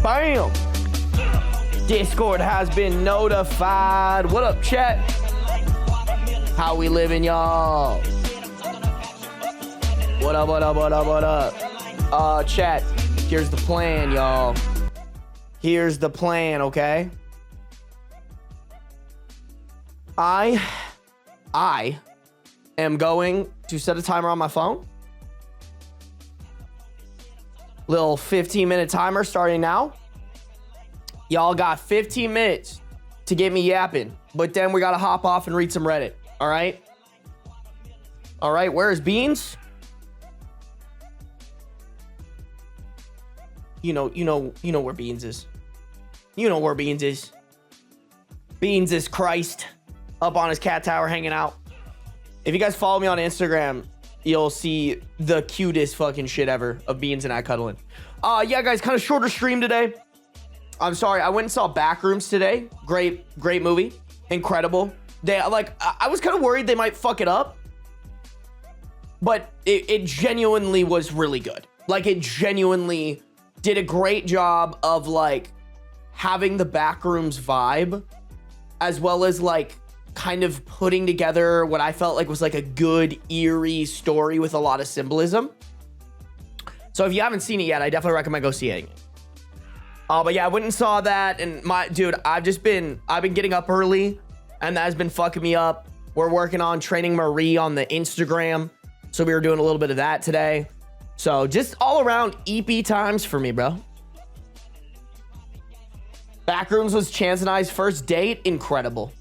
Bam. Discord has been notified. What up, chat? How we living, y'all? What up, what up, what up, what up? Chat, here's the plan, y'all. Here's the plan, okay? I am going to set a timer on my phone. Little 15-minute timer starting now. Y'all got 15 minutes to get me yapping, but then we gotta hop off and read some Reddit. All right? All right, where is Beans? You know where Beans is. You know where Beans is. Beans is Christ up on his cat tower hanging out. If you guys follow me on Instagram, you'll see the cutest fucking shit ever of Beans and I cuddling. Yeah, guys, kind of shorter stream today. I'm sorry, I went and saw Backrooms today. Great movie. Incredible. I was kind of worried they might fuck it up, but it genuinely was really good. Like, it genuinely did a great job of like having the Backrooms vibe, as well as like kind of putting together what I felt like was like a good eerie story with a lot of symbolism. So if you haven't seen it yet, I definitely recommend go seeing it. But yeah, I went and saw that, and I've been getting up early, and that has been fucking me up. We're working on training Marie on the Instagram, so we were doing a little bit of that today. So just all around EP times for me, bro. Backrooms was Chance and I's first date. Incredible.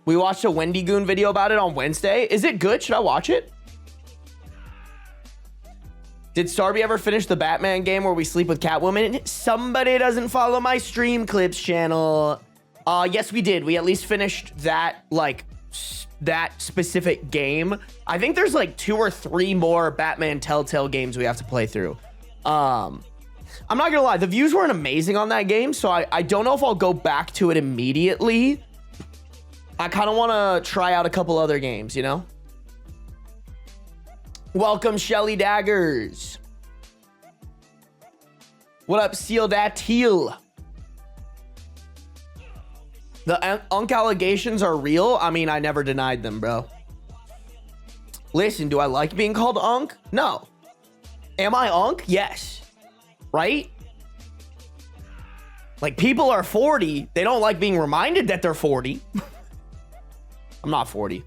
We watched a Wendy Goon video about it on Wednesday. Is it good? Should I watch it? Did Sarby ever finish the Batman game where we sleep with Catwoman? Somebody doesn't follow my stream clips channel. Yes, we did. We at least finished that, like, that specific game. I think there's like 2 or 3 more Batman Telltale games we have to play through. I'm not gonna lie, the views weren't amazing on that game, so I don't know if I'll go back to it immediately. I kind of want to try out a couple other games, you know? Welcome, Shelly Daggers. What up, Seal Dat Teal? The Unk allegations are real. I mean, I never denied them, bro. Listen, do I like being called Unk? No. Am I Unk? Yes. Right? Like, people are 40. They don't like being reminded that they're 40. I'm not 40.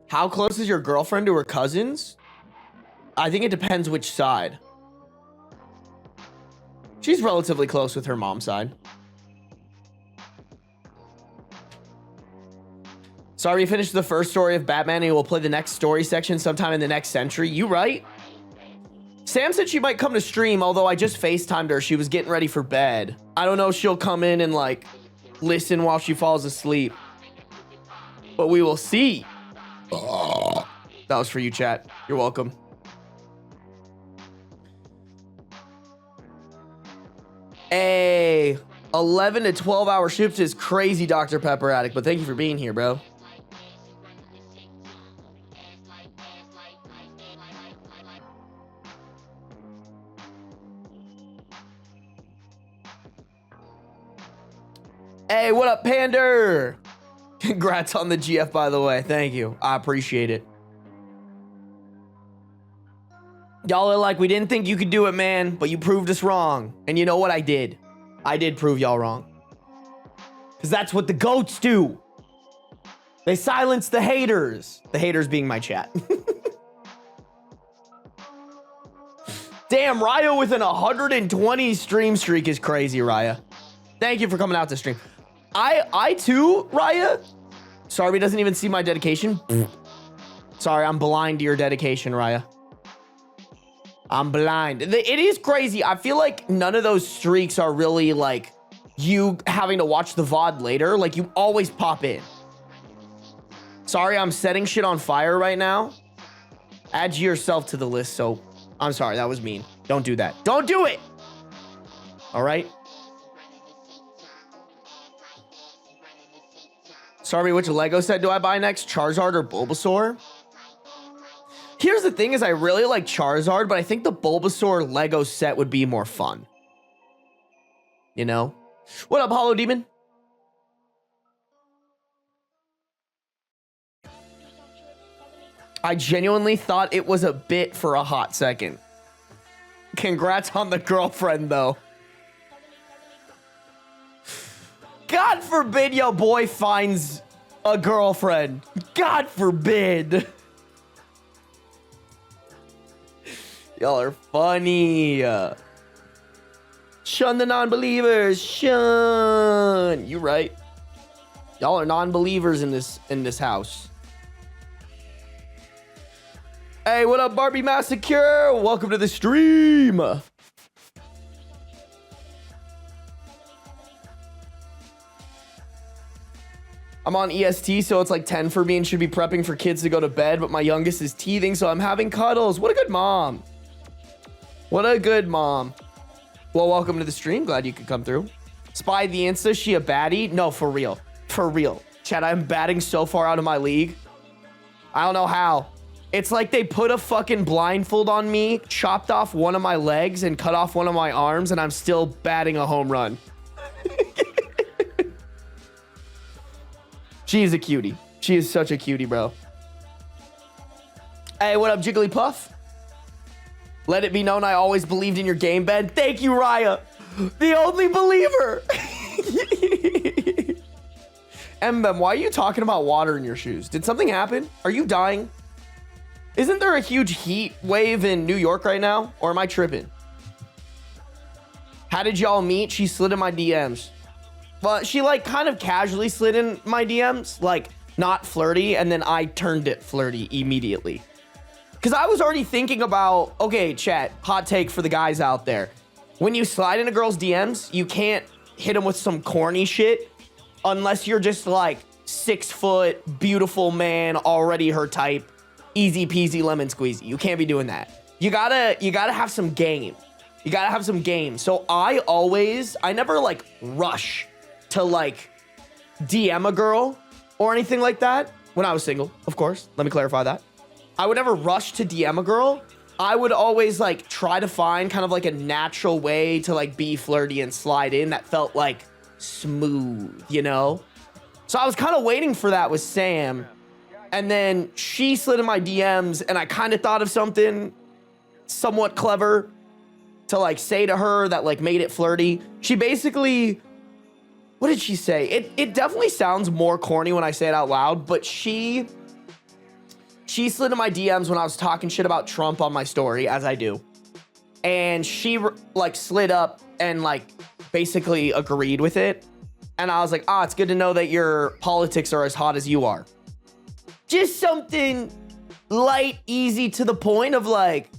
How close is your girlfriend to her cousins? I think it depends which side. She's relatively close with her mom's side. Sorry, you finished the first story of Batman and we'll play the next story section sometime in the next century. You right? Sam said she might come to stream, although I just FaceTimed her. She was getting ready for bed. I don't know if she'll come in and like listen while she falls asleep, but we will see. That was for you, chat. You're welcome. Hey, 11 to 12 hour shifts is crazy, Dr. Pepper Addict, but thank you for being here, bro. Hey, what up, Pander? Congrats on the GF, by the way. Thank you. I appreciate it. Y'all are like, we didn't think you could do it, man, but you proved us wrong. And you know what? I did. I did prove y'all wrong. Because that's what the goats do. They silence the haters. The haters being my chat. Damn, Raya with an 120 stream streak is crazy, Raya. Thank you for coming out to stream. I too, Raya. Sarby doesn't even see my dedication. Sorry, I'm blind to your dedication, Raya. I'm blind. It is crazy. I feel like none of those streaks are really like you having to watch the VOD later. Like, you always pop in. Sorry, I'm setting shit on fire right now. Add yourself to the list, so I'm sorry, that was mean. Don't do that. Don't do it. All right. Sarby, which Lego set do I buy next? Charizard or Bulbasaur? Here's the thing is I really like Charizard, but I think the Bulbasaur Lego set would be more fun. You know? What up, Hollow Demon? I genuinely thought it was a bit for a hot second. Congrats on the girlfriend, though. God forbid your boy finds a girlfriend. God forbid. Y'all are funny. Shun the non-believers. Shun. You right. Y'all are non-believers in this house. Hey, what up, Barbie Massacre? Welcome to the stream. I'm on EST, so it's like 10 for me and should be prepping for kids to go to bed, but my youngest is teething, so I'm having cuddles. What a good mom. What a good mom. Well, welcome to the stream. Glad you could come through. Spy the Insta, she a baddie? No, for real. For real. Chad, I'm batting so far out of my league. I don't know how. It's like they put a fucking blindfold on me, chopped off one of my legs, and cut off one of my arms, and I'm still batting a home run. She is a cutie. She is such a cutie, bro. Hey, what up, Jigglypuff? Let it be known I always believed in your game, Ben. Thank you, Raya. The only believer. Mbem, why are you talking about water in your shoes? Did something happen? Are you dying? Isn't there a huge heat wave in New York right now? Or am I tripping? How did y'all meet? She slid in my DMs. Well, she like kind of casually slid in my DMs, like not flirty, and then I turned it flirty immediately. Because I was already thinking about, okay, chat, hot take for the guys out there. When you slide in a girl's DMs, you can't hit them with some corny shit unless you're just like 6 foot, beautiful man, already her type, easy peasy lemon squeezy. You can't be doing that. You gotta have some game. You gotta have some game. So I never like rush to like DM a girl or anything like that when I was single, of course. Let me clarify that. I would never rush to DM a girl. I would always like try to find kind of like a natural way to like be flirty and slide in that felt like smooth, you know? So I was kind of waiting for that with Sam. And then she slid in my DMs and I kind of thought of something somewhat clever to like say to her that like made it flirty. She basically, what did she say? It definitely sounds more corny when I say it out loud, but she slid in my DMs when I was talking shit about Trump on my story, as I do. And she like slid up and like basically agreed with it. And I was like, it's good to know that your politics are as hot as you are. Just something light, easy, to the point of like,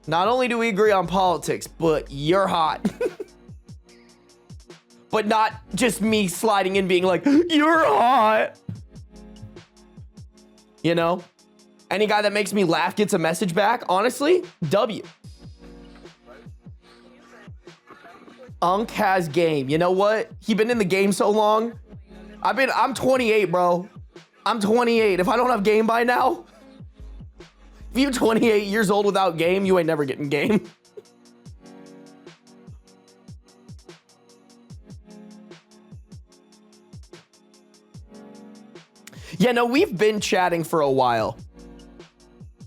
not only do we agree on politics, but you're hot. But not just me sliding in being like, you're hot. You know? Any guy that makes me laugh gets a message back. Honestly, W. Unk has game. You know what? He been in the game so long. I'm 28, bro. I'm 28. If I don't have game by now, if you're 28 years old without game, you ain't never getting game. Yeah, no, we've been chatting for a while.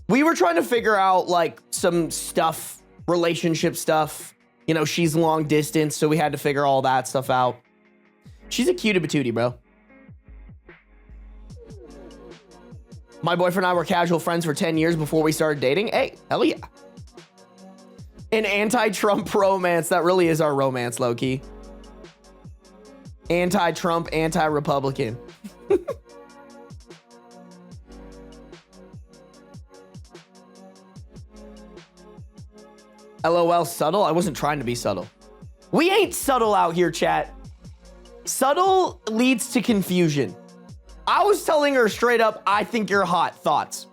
We were trying to figure out like some stuff, relationship stuff. You know, she's long distance, so we had to figure all that stuff out. She's a cutie patootie, bro. My boyfriend and I were casual friends for 10 years before we started dating. Hey, hell yeah. An anti-Trump romance. That really is our romance, low-key. Anti-Trump, anti-Republican. LOL, subtle? I wasn't trying to be subtle. We ain't subtle out here, chat. Subtle leads to confusion. I was telling her straight up, I think you're hot, thoughts.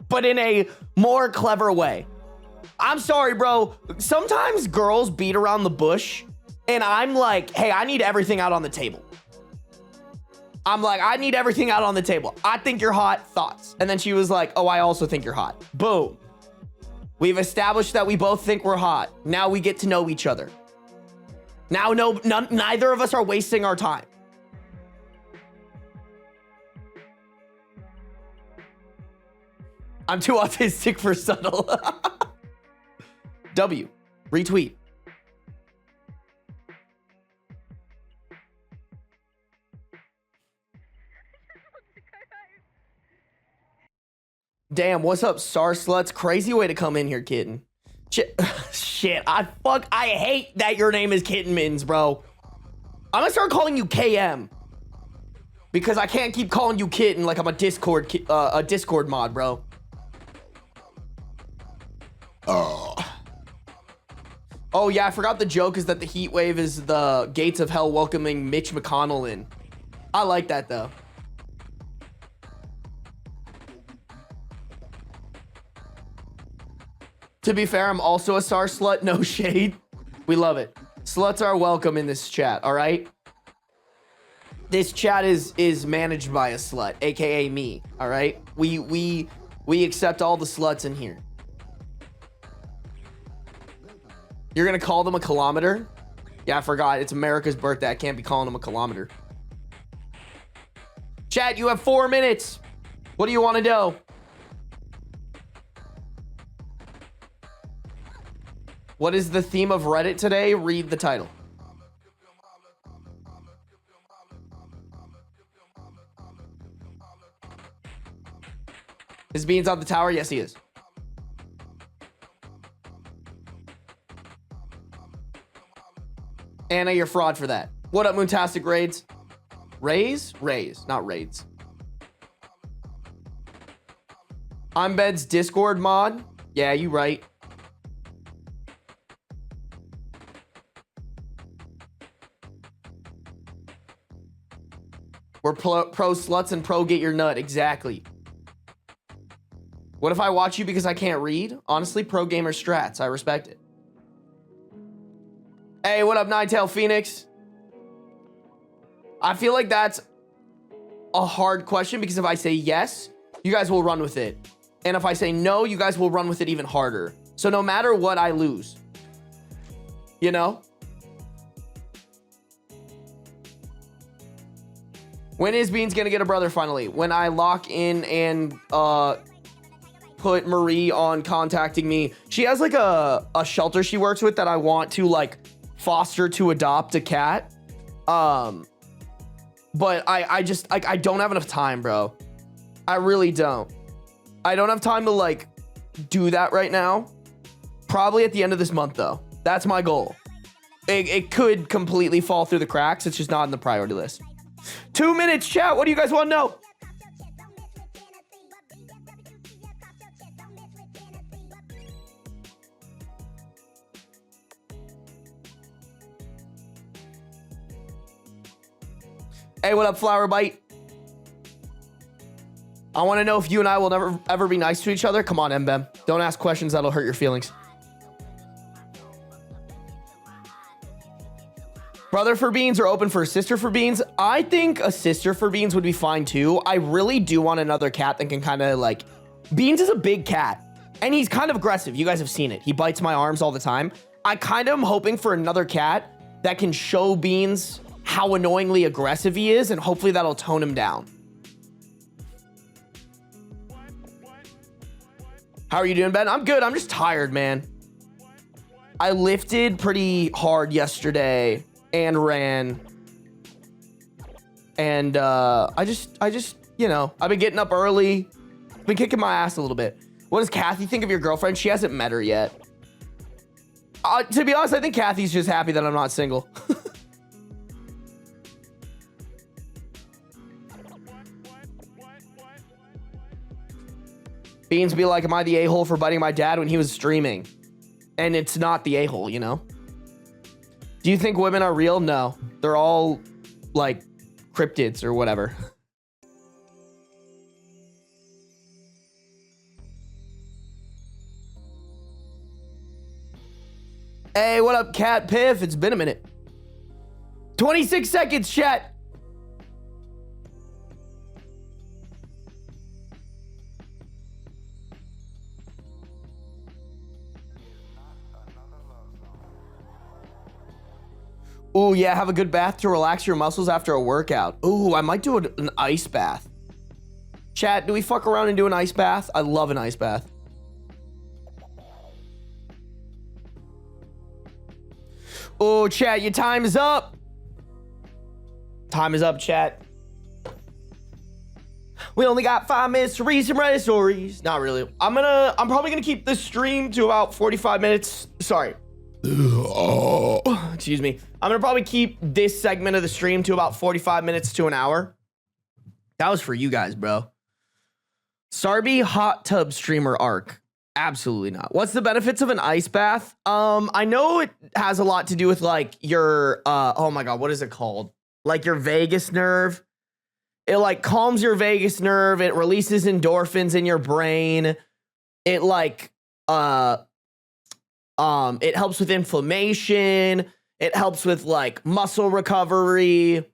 But in a more clever way. I'm sorry, bro. Sometimes girls beat around the bush and I'm like, hey, I need everything out on the table. I'm like, I need everything out on the table. I think you're hot. Thoughts? And then she was like, oh, I also think you're hot. Boom. We've established that we both think we're hot. Now we get to know each other. Now, neither of us are wasting our time. I'm too autistic for subtle. W. Retweet. Damn, what's up, Star Sluts? Crazy way to come in here, kitten. Shit, I hate that your name is Kitten Mittens, bro. I'm gonna start calling you KM. Because I can't keep calling you kitten like I'm a Discord mod, bro. Oh yeah, I forgot the joke is that the heat wave is the gates of hell welcoming Mitch McConnell in. I like that though. To be fair, I'm also a star slut. No shade. We love it. Sluts are welcome in this chat, all right? This chat is managed by a slut, aka me, all right? We accept all the sluts in here. You're gonna call them a kilometer? Yeah, I forgot. It's America's birthday. I can't be calling them a kilometer. Chat, you have 4 minutes. What do you want to do? What is the theme of Reddit today? Read the title. Is Beans on the tower? Yes, he is. Anna, you're fraud for that. What up, Moontastic Raids? Rays, not raids. I'm Bed's Discord mod. Yeah, you right. We're pro sluts and pro get your nut. Exactly. What if I watch you because I can't read? Honestly, pro gamer strats. I respect it. Hey, what up, Ninetail Phoenix? I feel like that's a hard question because if I say yes, you guys will run with it. And if I say no, you guys will run with it even harder. So no matter what, I lose. You know? When is Beans gonna get a brother finally? When I lock in and put Marie on contacting me. She has like a shelter she works with that I want to like foster to adopt a cat. But I just like I don't have enough time, bro. I really don't. I don't have time to like do that right now. Probably at the end of this month though. That's my goal. It could completely fall through the cracks. It's just not in the priority list. 2 minutes, chat. What do you guys want to know? Hey, what up, Flower Bite? I want to know if you and I will never ever be nice to each other. Come on, Mbem. Don't ask questions that'll hurt your feelings. Brother for Beans or open for a sister for Beans? I think a sister for Beans would be fine too. I really do want another cat that can kind of like... Beans is a big cat and he's kind of aggressive. You guys have seen it. He bites my arms all the time. I kind of am hoping for another cat that can show Beans how annoyingly aggressive he is, and hopefully that'll tone him down. How are you doing, Ben? I'm good. I'm just tired, man. I lifted pretty hard yesterday and ran. And I just, you know, I've been getting up early. Been kicking my ass a little bit. What does Kathy think of your girlfriend? She hasn't met her yet. To be honest, I think Kathy's just happy that I'm not single. Beans be like, am I the a-hole for biting my dad when he was streaming? And it's not the a-hole, you know? Do you think women are real? No. They're all, like, cryptids or whatever. Hey, what up, Cat Piff? It's been a minute. 26 seconds, chat. Ooh, yeah, have a good bath to relax your muscles after a workout. Ooh, I might do an ice bath. Chat, do we fuck around and do an ice bath? I love an ice bath. Oh, chat, your time is up. Time is up, chat. We only got 5 minutes to read some Reddit stories. Not really. I'm probably gonna keep this stream to about 45 minutes. Sorry. Excuse me. I'm gonna probably keep this segment of the stream to about 45 minutes to an hour. That was for you guys, bro. Sarby hot tub streamer arc. Absolutely not. What's the benefits of an ice bath? I know it has a lot to do with like your oh my god, what is it called? Like your vagus nerve. It like calms your vagus nerve. It releases endorphins in your brain. It like it helps with inflammation. It helps with like muscle recovery.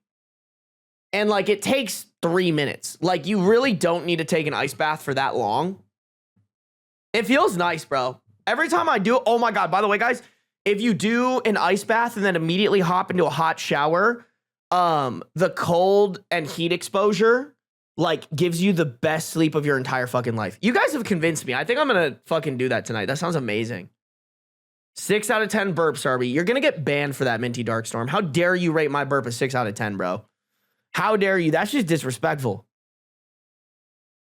And like it takes 3 minutes. Like you really don't need to take an ice bath for that long. It feels nice, bro. Every time I do it, oh my god, by the way, guys, if you do an ice bath and then immediately hop into a hot shower, the cold and heat exposure like gives you the best sleep of your entire fucking life. You guys have convinced me. I think I'm gonna fucking do that tonight. That sounds amazing. 6 out of 10 burp, Sarby. You're gonna get banned for that, Minty Darkstorm. How dare you rate my burp a 6 out of 10, bro? How dare you? That's just disrespectful.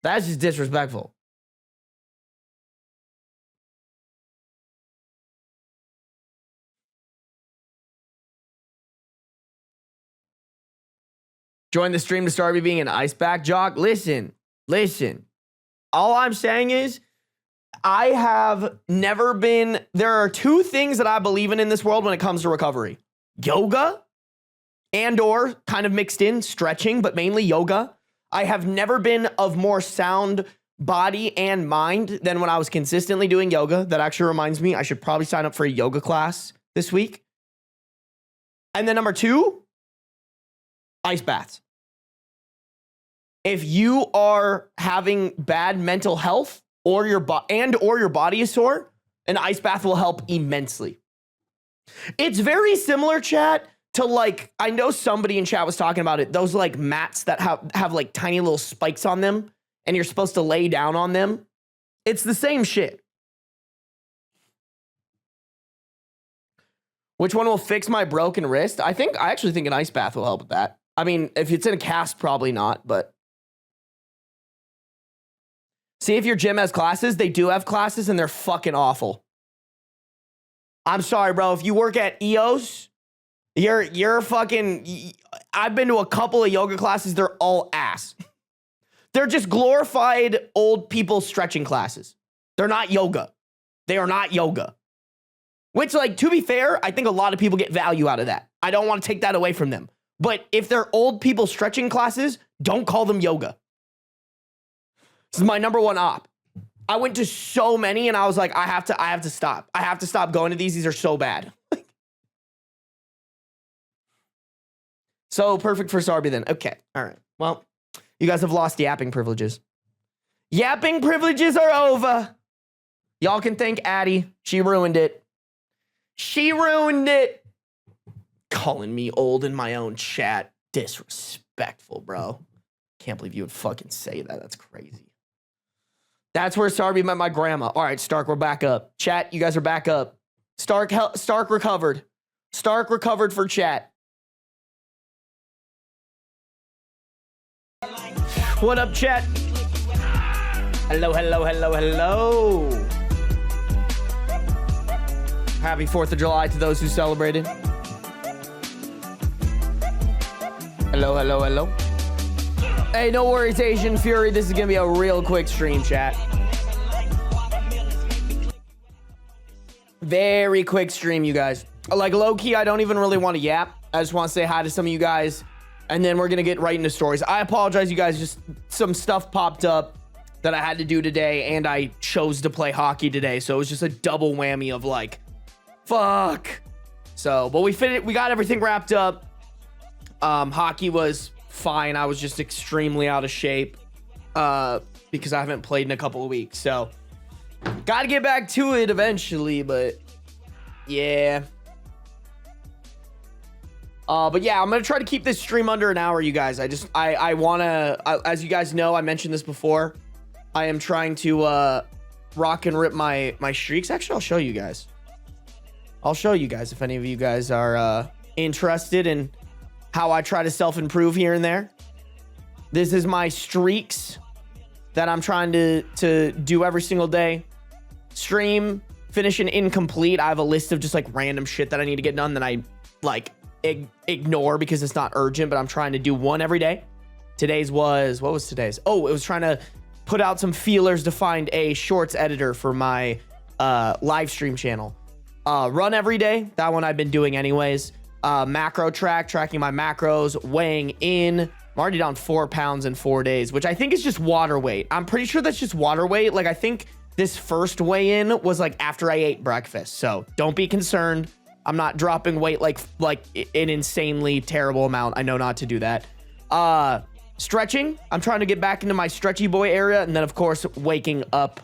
That's just disrespectful. Join the stream to Sarby being an ice back jock. Listen. All I'm saying is I have never been. There are 2 things that I believe in this world when it comes to recovery. Yoga and or kind of mixed in stretching, but mainly yoga. I have never been of more sound body and mind than when I was consistently doing yoga. That actually reminds me, I should probably sign up for a yoga class this week. And then number 2, ice baths. If you are having bad mental health or your body is sore, an ice bath will help immensely. It's very similar, chat, to like, I know somebody in chat was talking about it, those like mats that have like tiny little spikes on them and you're supposed to lay down on them. It's the same shit. Which one will fix my broken wrist? I actually think an ice bath will help with that. I mean, if it's in a cast, probably not, but. See if your gym has classes. They do have classes and they're fucking awful. I'm sorry, bro. If you work at EOS, you're fucking. I've been to a couple of yoga classes. They're all ass. They're just glorified old people stretching classes. They're not yoga. They are not yoga. Which, like, to be fair, I think a lot of people get value out of that. I don't want to take that away from them. But if they're old people stretching classes, don't call them yoga. This is my number 1 op. I went to so many and I was like, I have to stop. I have to stop going to these. These are so bad. So perfect for Sarby then. Okay. All right. Well, you guys have lost yapping privileges. Yapping privileges are over. Y'all can thank Addie. She ruined it. She ruined it. Calling me old in my own chat. Disrespectful, bro. Can't believe you would fucking say that. That's crazy. That's where Sarby met my grandma. All right, Stark, we're back up. Chat, you guys are back up. Stark recovered. Stark recovered for chat. What up, chat? Hello. Happy 4th of July to those who celebrated. Hello. Hey, no worries, Asian Fury. This is gonna be a real quick stream, chat. Very quick stream, you guys. Like, low-key, I don't even really want to yap. I just want to say hi to some of you guys, and then we're gonna get right into stories. I apologize, you guys. Just some stuff popped up that I had to do today, and I chose to play hockey today, so it was just a double whammy of, like, Fuck. So, but we got everything wrapped up. Hockey was fine. I was just extremely out of shape because I haven't played in a couple of weeks. So, got to get back to it eventually, but yeah. But yeah, I'm going to try to keep this stream under an hour, you guys. I want to, as you guys know, I mentioned this before. I am trying to rock and rip my streaks. Actually, I'll show you guys. I'll show you guys if any of you guys are interested in how I try to self-improve here and there. This is my streaks that I'm trying to do every single day. Stream, finish an incomplete. I have a list of just like random shit that I need to get done that I like ignore because it's not urgent, but I'm trying to do one every day. Today's was, what was today's? Oh, it was trying to put out some feelers to find a shorts editor for my live stream channel. Run every day. That one I've been doing anyways. Macro tracking my macros, weighing in. I'm already down 4 pounds in 4 days, which I think is just water weight. I'm pretty sure that's just water weight. Like, I think this first weigh in was like after I ate breakfast. So don't be concerned. I'm not dropping weight like an insanely terrible amount. I know not to do that. Stretching. I'm trying to get back into my stretchy boy area. And then, of course, waking up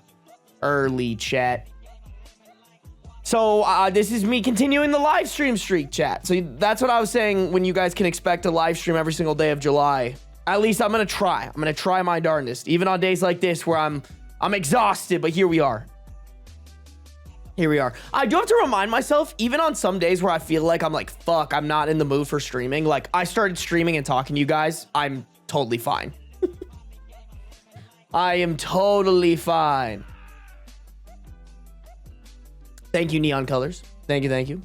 early, chat. So this is me continuing the live stream streak, chat. So that's what I was saying when you guys can expect a live stream every single day of July. At least I'm going to try. I'm going to try my darndest. Even on days like this where I'm exhausted, but here we are. Here we are. I do have to remind myself, even on some days where I feel like I'm like, fuck, I'm not in the mood for streaming. Like, I started streaming and talking to you guys. I'm totally fine. I am totally fine. Thank you, Neon Colors. Thank you.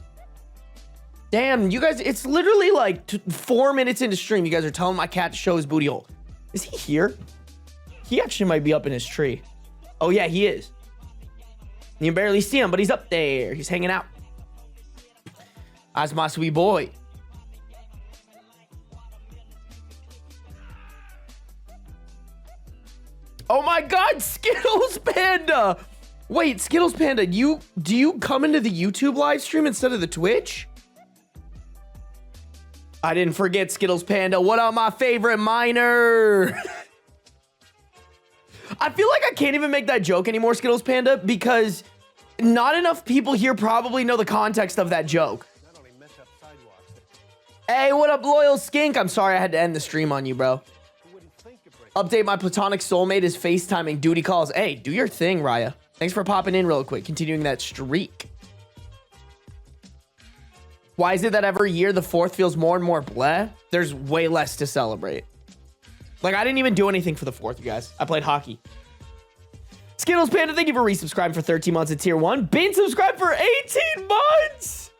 Damn, you guys, it's literally like 4 minutes into stream. You guys are telling my cat to show his booty hole. Is he here? He actually might be up in his tree. Oh, yeah, he is. You can barely see him, but he's up there. He's hanging out. That's my sweet boy. Oh my God, Skittles Panda. Wait, Skittles Panda, do you come into the YouTube live stream instead of the Twitch? I didn't forget Skittles Panda. What up, my favorite miner? I feel like I can't even make that joke anymore, Skittles Panda, because not enough people here probably know the context of that joke. Hey, what up, Loyal Skink? I'm sorry I had to end the stream on you, bro. Update, my platonic soulmate is FaceTiming duty calls. Hey, do your thing, Raya. Thanks for popping in real quick. Continuing that streak. Why is it that every year the 4th feels more and more bleh? There's way less to celebrate. Like, I didn't even do anything for the 4th, you guys. I played hockey. Skittles Panda, thank you for resubscribing for 13 months at tier 1. Been subscribed for 18 months!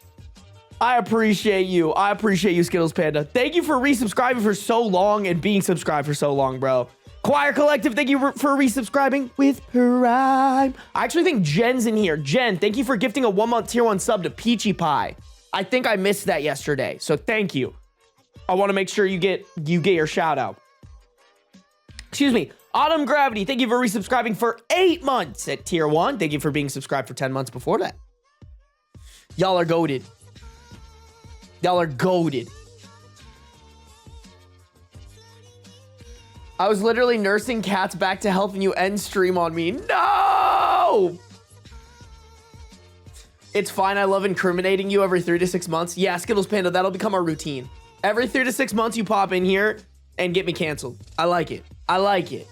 I appreciate you. I appreciate you, Skittles Panda. Thank you for resubscribing for so long and being subscribed for so long, bro. Choir Collective, thank you for resubscribing with Prime. I actually think Jen's in here. Jen, thank you for gifting a 1 month tier 1 sub to Peachy Pie. I think I missed that yesterday, so thank you. I want to make sure you get your shout out. Excuse me. Autumn Gravity, thank you for resubscribing for 8 months at tier 1. Thank you for being subscribed for 10 months before that. Y'all are goated. Y'all are goated. I was literally nursing cats back to health and you end stream on me. No! It's fine. I love incriminating you every 3 to 6 months. Yeah, Skittles Panda, that'll become our routine. Every 3 to 6 months, you pop in here and get me canceled. I like it. I like it.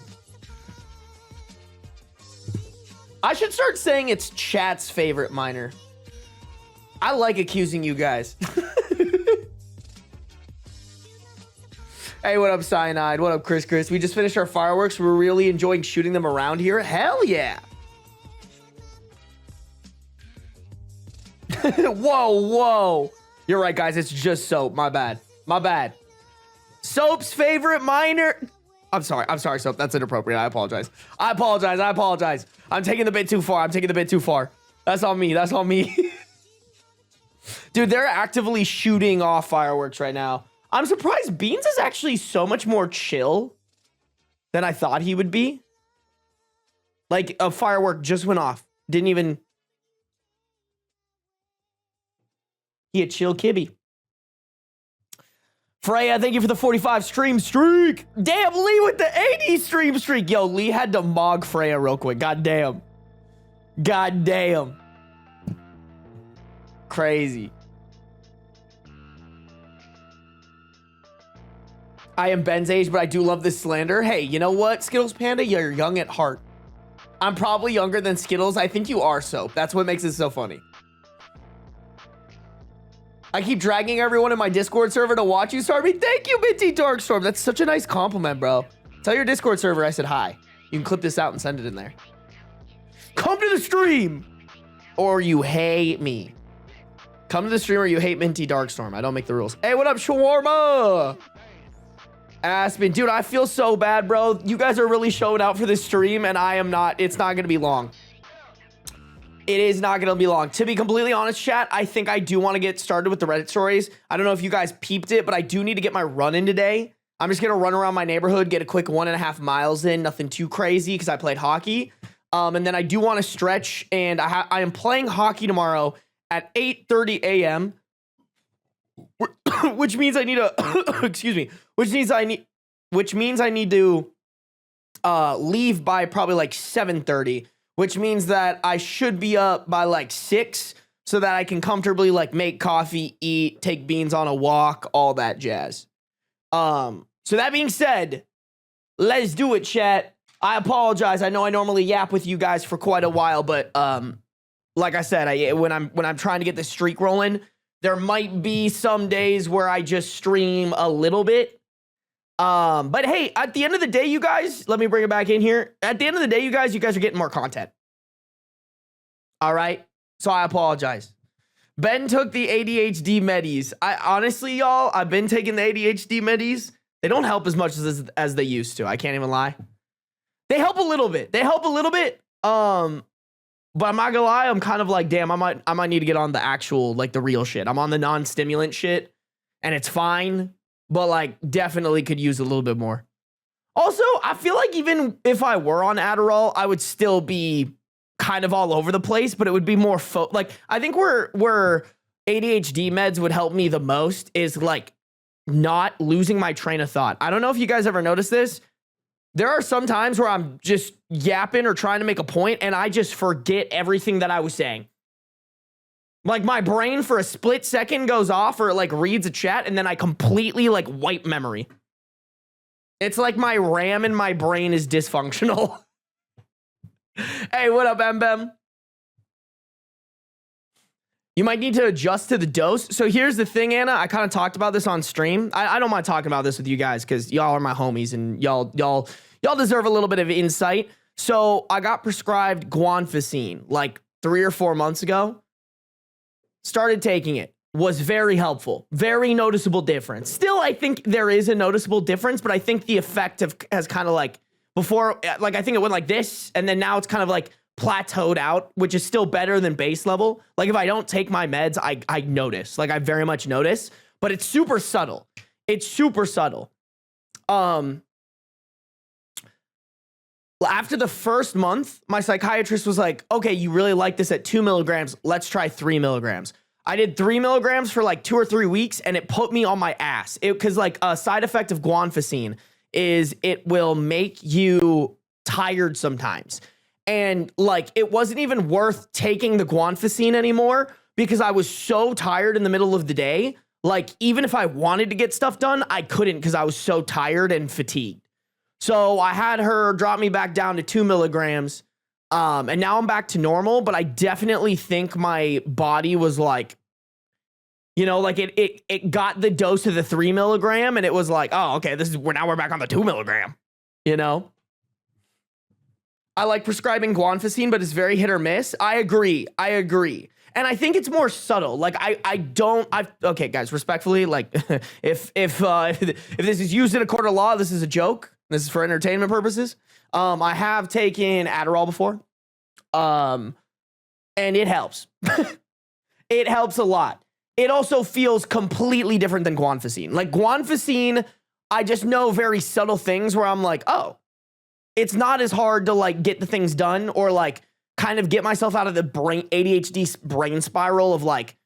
I should start saying it's chat's favorite miner. I like accusing you guys. Hey, what up, Cyanide? What up, Chris? We just finished our fireworks. We're really enjoying shooting them around here. Hell yeah. Whoa. You're right, guys. It's just soap. My bad. Soap's favorite miner. I'm sorry, Soap. That's inappropriate. I apologize. I'm taking the bit too far. That's on me. Dude, they're actively shooting off fireworks right now. I'm surprised Beans is actually so much more chill than I thought he would be. Like, a firework just went off. Didn't even... He a chill kibby. Freya, thank you for the 45 stream streak. Damn, Lee with the 80 stream streak. Yo, Lee had to mog Freya real quick. God damn. God damn. Crazy. I am Ben's age, but I do love this slander. Hey, you know what, Skittles Panda? You're young at heart. I'm probably younger than Skittles. I think you are, so that's what makes it so funny. I keep dragging everyone in my Discord server to watch you, Sarby. Thank you, Minty Darkstorm. That's such a nice compliment, bro. Tell your Discord server I said hi. You can clip this out and send it in there. Come to the stream, or you hate me. Come to the stream or you hate Minty Darkstorm. I don't make the rules. Hey, what up, Shawarma? Aspen, dude, I feel so bad, bro. You guys are really showing out for this stream, and I am not. It's not gonna be long. It is not gonna be long. To be completely honest, chat, I think I do want to get started with the Reddit stories. I don't know if you guys peeped it, but I do need to get my run in today. I'm just gonna run around my neighborhood, get a quick 1.5 miles in, nothing too crazy because I played hockey. And then I do want to stretch, and I am playing hockey tomorrow at 8:30 a.m. which means I need to excuse me, which means I need to leave by probably like 7:30. Which means that I should be up by like 6 so that I can comfortably like make coffee, eat, take beans on a walk, all that jazz. So that being said, let's do it, chat. I apologize. I know I normally yap with you guys for quite a while, but like I said, when I'm trying to get this streak rolling, there might be some days where I just stream a little bit. But hey, at the end of the day, you guys, let me bring it back in here. At the end of the day, you guys are getting more content. All right. So I apologize. Ben took the ADHD medis. I honestly, y'all, I've been taking the ADHD medis. They don't help as much as they used to. I can't even lie. They help a little bit. But I'm not gonna lie. I'm kind of like, damn, I might need to get on the actual, like the real shit. I'm on the non-stimulant shit and it's fine. But like definitely could use a little bit more. Also, I feel like even if I were on Adderall, I would still be kind of all over the place, but it would be more like I think where ADHD meds would help me the most is like not losing my train of thought. I don't know if you guys ever noticed this. There are some times where I'm just yapping or trying to make a point and I just forget everything that I was saying. Like my brain for a split second goes off or like reads a chat and then I completely like wipe memory. It's like my RAM in my brain is dysfunctional. Hey, what up, Mbem? You might need to adjust to the dose. So here's the thing, Anna. I kind of talked about this on stream. I don't mind talking about this with you guys because y'all are my homies and y'all deserve a little bit of insight. So I got prescribed guanfacine like 3 or 4 months ago. Started taking it. Was very helpful. Very noticeable difference. Still, I think there is a noticeable difference, but I think the effect has kind of like before, like I think it went like this, and then now it's kind of like plateaued out, which is still better than base level. Like if I don't take my meds, I notice. Like I very much notice, but it's super subtle. It's super subtle. After the first month, my psychiatrist was like, okay, you really like this at 2 milligrams. Let's try 3 milligrams. I did 3 milligrams for like 2 or 3 weeks and it put me on my ass. Because like a side effect of guanfacine is it will make you tired sometimes. And like, it wasn't even worth taking the guanfacine anymore because I was so tired in the middle of the day. Like even if I wanted to get stuff done, I couldn't because I was so tired and fatigued. So I had her drop me back down to 2 milligrams. And now I'm back to normal, but I definitely think my body was like, you know, like it got the dose of the 3 milligram and it was like, oh, okay, now we're back on the 2 milligram, you know? I like prescribing guanfacine, but it's very hit or miss. I agree. And I think it's more subtle. Like okay, guys, respectfully, like if this is used in a court of law, this is a joke. This is for entertainment purposes. I have taken Adderall before. And it helps. It helps a lot. It also feels completely different than guanfacine. Like guanfacine, I just know very subtle things where I'm like, oh, it's not as hard to like get the things done or like kind of get myself out of the ADHD brain spiral of like,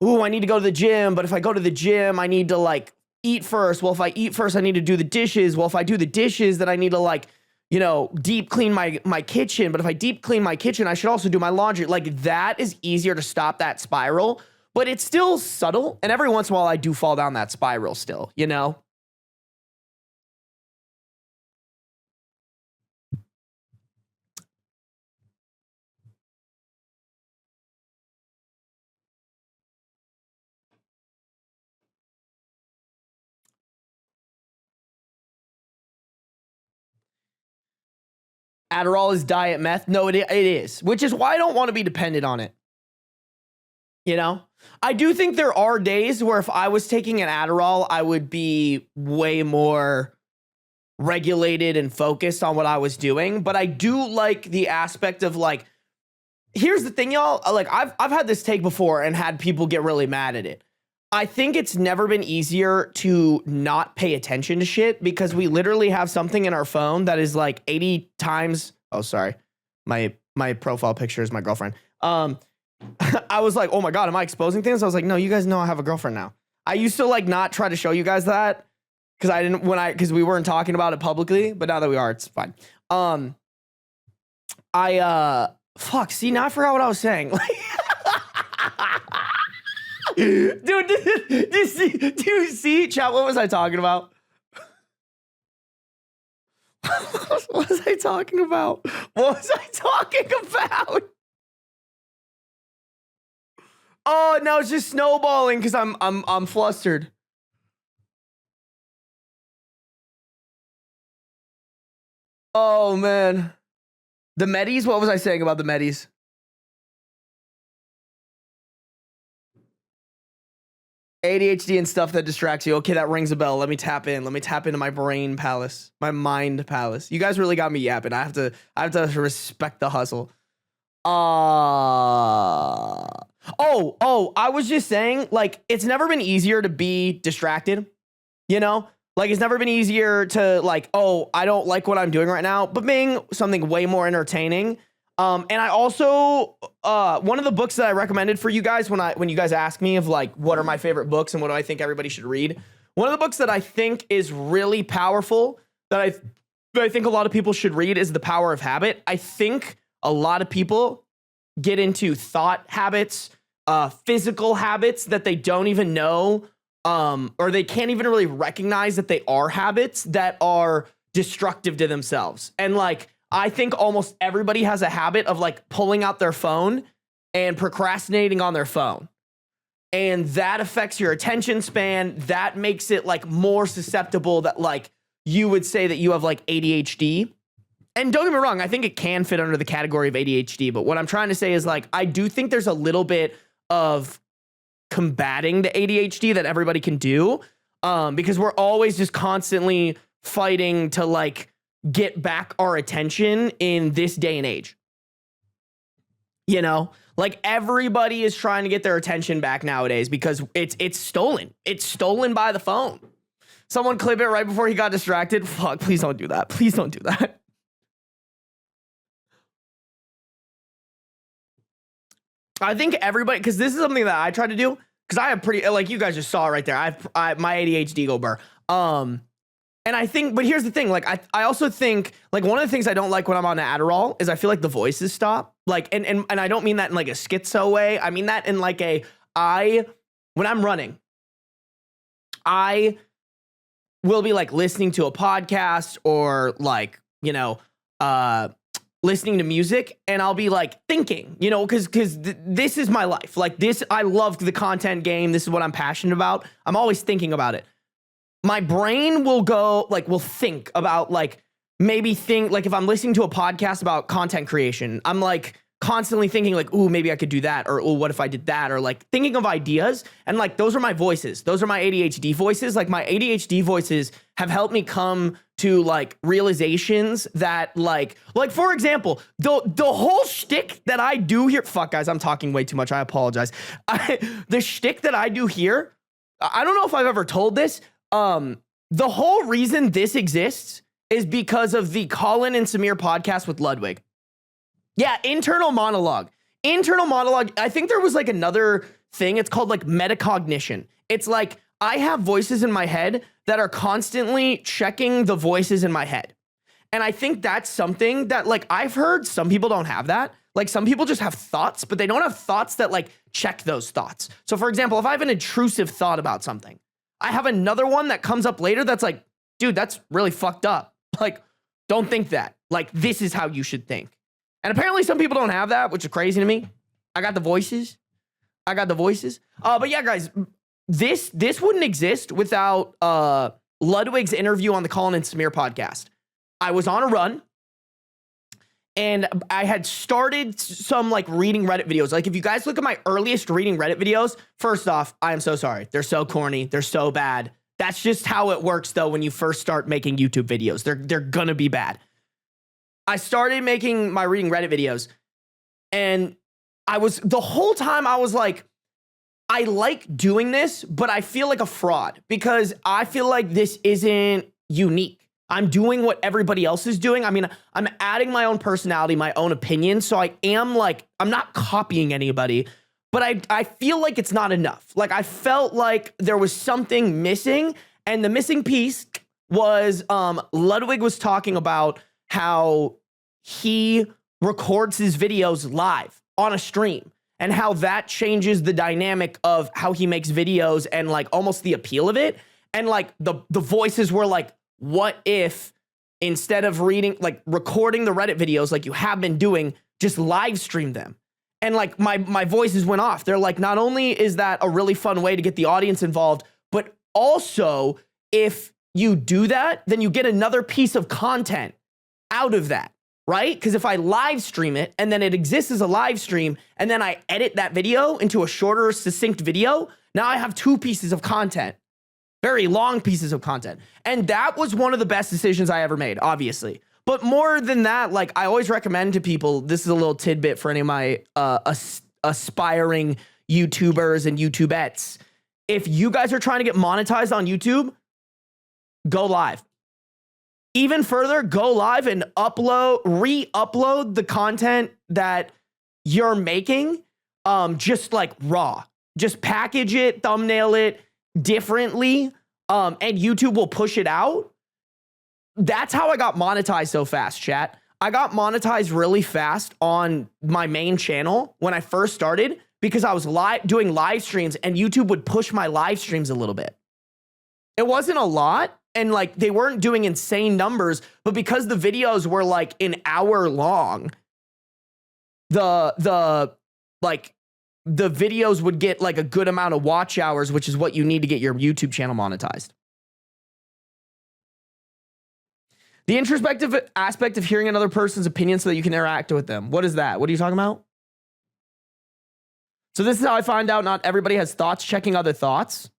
ooh, I need to go to the gym, but if I go to the gym, I need to like eat first. Well, if I eat first, I need to do the dishes. Well, if I do the dishes, then I need to like, you know, deep clean my kitchen. But if I deep clean my kitchen, I should also do my laundry. Like that is easier to stop that spiral, but it's still subtle. And every once in a while I do fall down that spiral still, you know? Adderall is diet meth. No, it is, which is why I don't want to be dependent on it. You know, I do think there are days where if I was taking an Adderall, I would be way more regulated and focused on what I was doing. But I do like the aspect of like, here's the thing, y'all. Like I've had this take before and had people get really mad at it. I think it's never been easier to not pay attention to shit because we literally have something in our phone that is like 80 times. Oh, sorry. My profile picture is my girlfriend. I was like, oh my God, am I exposing things? I was like, no, you guys know I have a girlfriend now. I used to like not try to show you guys that because we weren't talking about it publicly, but now that we are, it's fine. Fuck, see, now I forgot what I was saying. Dude, do you see, chat, what was I talking about? What was I talking about? What was I talking about? Oh, now it's just snowballing because I'm flustered. Oh man. The Medis, what was I saying about the Medis? ADHD and stuff that distracts you. Okay, that rings a bell. Let me tap in. Let me tap into my brain palace, my mind palace. You guys really got me yapping. I have to respect the hustle. I was just saying, like, it's never been easier to be distracted, you know? Like, it's never been easier to, like, oh, I don't like what I'm doing right now, but being something way more entertaining. And I also, one of the books that I recommended for you guys when you guys ask me of, like, what are my favorite books and what do I think everybody should read, one of the books that I think is really powerful that I think a lot of people should read is The Power of Habit. I think a lot of people get into thought habits, physical habits that they don't even know, or they can't even really recognize that they are habits that are destructive to themselves. And like, I think almost everybody has a habit of like pulling out their phone and procrastinating on their phone. And that affects your attention span. That makes it like more susceptible that like you would say that you have like ADHD. And don't get me wrong, I think it can fit under the category of ADHD. But what I'm trying to say is like, I do think there's a little bit of combating the ADHD that everybody can do, because we're always just constantly fighting to like get back our attention in this day and age. You know, like everybody is trying to get their attention back nowadays because it's stolen. It's stolen by the phone. Someone clip it right before he got distracted. Fuck, please don't do that. Please don't do that. I think everybody, because this is something that I try to do, because I have pretty, like you guys just saw right there. My ADHD go burr. And I think, but here's the thing, like I also think like one of the things I don't like when I'm on Adderall is I feel like the voices stop. Like, and I don't mean that in like a schizo way. I mean that in like when I'm running, I will be like listening to a podcast or like, you know, listening to music, and I'll be like thinking, you know, because this is my life. Like this, I love the content game. This is what I'm passionate about. I'm always thinking about it. My brain will go like, will think about like, maybe think like if I'm listening to a podcast about content creation, I'm like constantly thinking like, ooh, maybe I could do that. Or, oh, what if I did that? Or like thinking of ideas. And like, those are my voices. Those are my ADHD voices. Like my ADHD voices have helped me come to like realizations that like for example, the whole shtick that I do here, fuck guys, I'm talking way too much. I apologize. The shtick that I do here, I don't know if I've ever told this. The whole reason this exists is because of the Colin and Samir podcast with Ludwig. Yeah, internal monologue. internal monologue. I think there was like another thing. It's called like metacognition. It's like I have voices in my head that are constantly checking the voices in my head. And I think that's something that like I've heard some people don't have that. Like some people just have thoughts, but they don't have thoughts that like check those thoughts. So for example, if I have an intrusive thought about something, I have another one that comes up later that's like, dude, that's really fucked up. Like, don't think that. Like, this is how you should think. And apparently some people don't have that, which is crazy to me. I got the voices. But yeah, guys, this wouldn't exist without Ludwig's interview on the Colin and Samir podcast. I was on a run and I had started some like reading Reddit videos. Like if you guys look at my earliest reading Reddit videos, first off, I am so sorry. They're so corny. They're so bad. That's just how it works though when you first start making YouTube videos. They're gonna be bad. I started making my reading Reddit videos and the whole time I was like, I like doing this, but I feel like a fraud because I feel like this isn't unique. I'm doing what everybody else is doing. I mean, I'm adding my own personality, my own opinion. So I am like, I'm not copying anybody, but I feel like it's not enough. Like I felt like there was something missing, and the missing piece was Ludwig was talking about how he records his videos live on a stream and how that changes the dynamic of how he makes videos and like almost the appeal of it. And like the voices were like, what if instead of recording the Reddit videos like you have been doing, just live stream them? And like my voices went off. They're like, not only is that a really fun way to get the audience involved, but also if you do that, then you get another piece of content out of that, right? Because if I live stream it and then it exists as a live stream and then I edit that video into a shorter, succinct video, now I have two pieces of content. Very long pieces of content. And that was one of the best decisions I ever made, obviously. But more than that, like I always recommend to people, this is a little tidbit for any of my aspiring YouTubers and YouTubettes. If you guys are trying to get monetized on YouTube, go live. Even further, go live and re-upload the content that you're making, just like raw. Just package it, thumbnail it differently, and YouTube will push it out. That's how I got monetized so fast, chat. I got monetized really fast on my main channel when I first started because I was doing live streams and YouTube would push my live streams a little bit. It wasn't a lot and like they weren't doing insane numbers, but because the videos were like an hour long, the videos would get like a good amount of watch hours, which is what you need to get your YouTube channel monetized. The introspective aspect of hearing another person's opinion so that you can interact with them. What is that? What are you talking about? So this is how I find out not everybody has thoughts, checking other thoughts.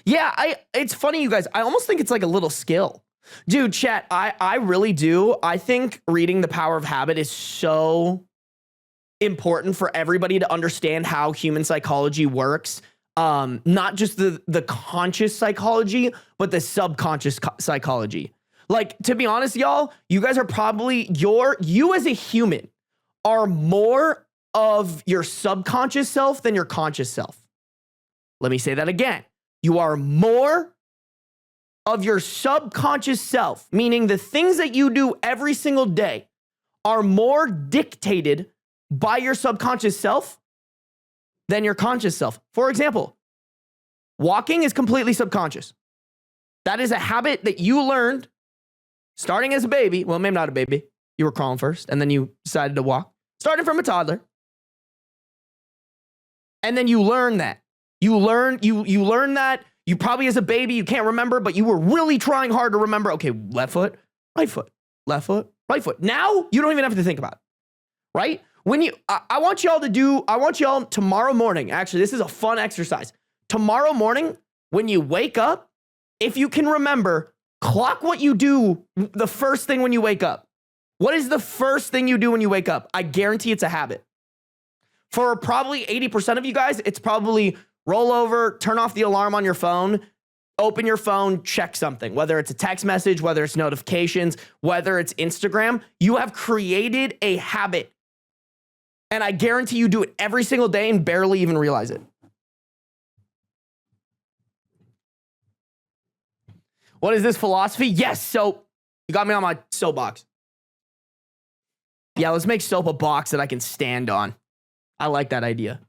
Yeah, it's funny, you guys. I almost think it's like a little skill. Dude, chat, I really do. I think reading The Power of Habit is so important for everybody to understand how human psychology works. Not just the conscious psychology, but the subconscious psychology. Like, to be honest, y'all, you guys are probably, you as a human are more of your subconscious self than your conscious self. Let me say that again. You are more of your subconscious self, meaning the things that you do every single day are more dictated by your subconscious self than your conscious self. For example, walking is completely subconscious. That is a habit that you learned starting as a baby. Well, maybe not a baby. You were crawling first, and then you decided to walk. Starting from a toddler. And then you learn that. You learn that. You probably as a baby, you can't remember, but you were really trying hard to remember. Okay, left foot, right foot, left foot, right foot. Now you don't even have to think about it, right? I want y'all tomorrow morning. Actually, this is a fun exercise. Tomorrow morning, when you wake up, if you can remember, clock what you do the first thing when you wake up. What is the first thing you do when you wake up? I guarantee it's a habit. For probably 80% of you guys, it's probably roll over, turn off the alarm on your phone, open your phone, check something, whether it's a text message, whether it's notifications, whether it's Instagram. You have created a habit. And I guarantee you do it every single day and barely even realize it. What is this philosophy? Yes, soap. You got me on my soapbox. Yeah, let's make soap a box that I can stand on. I like that idea.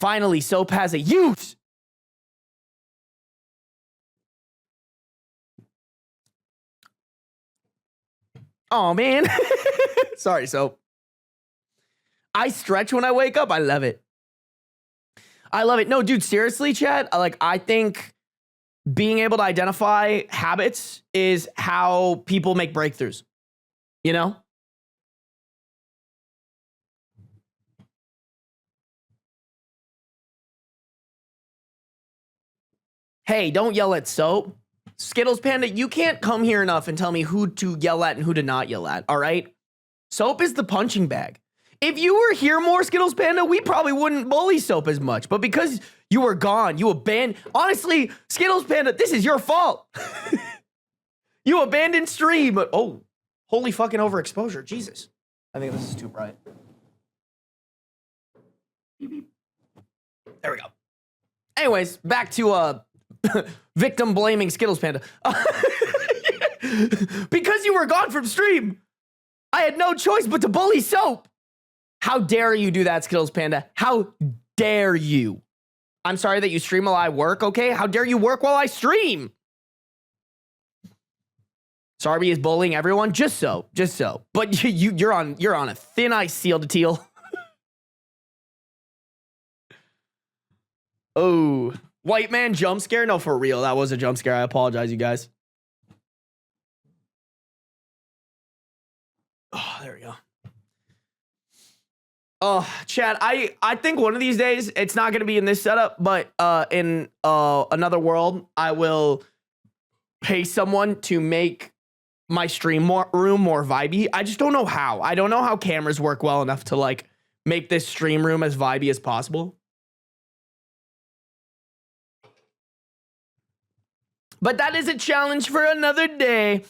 Finally, soap has a use. Oh, man. Sorry, soap. I stretch when I wake up. I love it. I love it. No, dude, seriously, chat. I think being able to identify habits is how people make breakthroughs. You know? Hey, don't yell at soap. Skittles Panda, you can't come here enough and tell me who to yell at and who to not yell at, all right? Soap is the punching bag. If you were here more, Skittles Panda, we probably wouldn't bully Soap as much. But because you were gone, you abandoned... Honestly, Skittles Panda, this is your fault. You abandoned stream. Oh, holy fucking overexposure. Jesus. I think this is too bright. There we go. Anyways, back to victim blaming Skittles Panda. Because you were gone from stream, I had no choice but to bully Soap. How dare you do that, Skittles Panda? How dare you? I'm sorry that you stream while I work, okay? How dare you work while I stream? Sarby is bullying everyone, just so. But you're on a thin ice, Seal to Teal. Oh, white man jump scare? No, for real, that was a jump scare. I apologize, you guys. Oh, there we go. Oh, Chad, I think one of these days, it's not going to be in this setup, but in another world, I will pay someone to make my stream room more vibey. I just don't know how. I don't know how cameras work well enough to like make this stream room as vibey as possible. But that is a challenge for another day.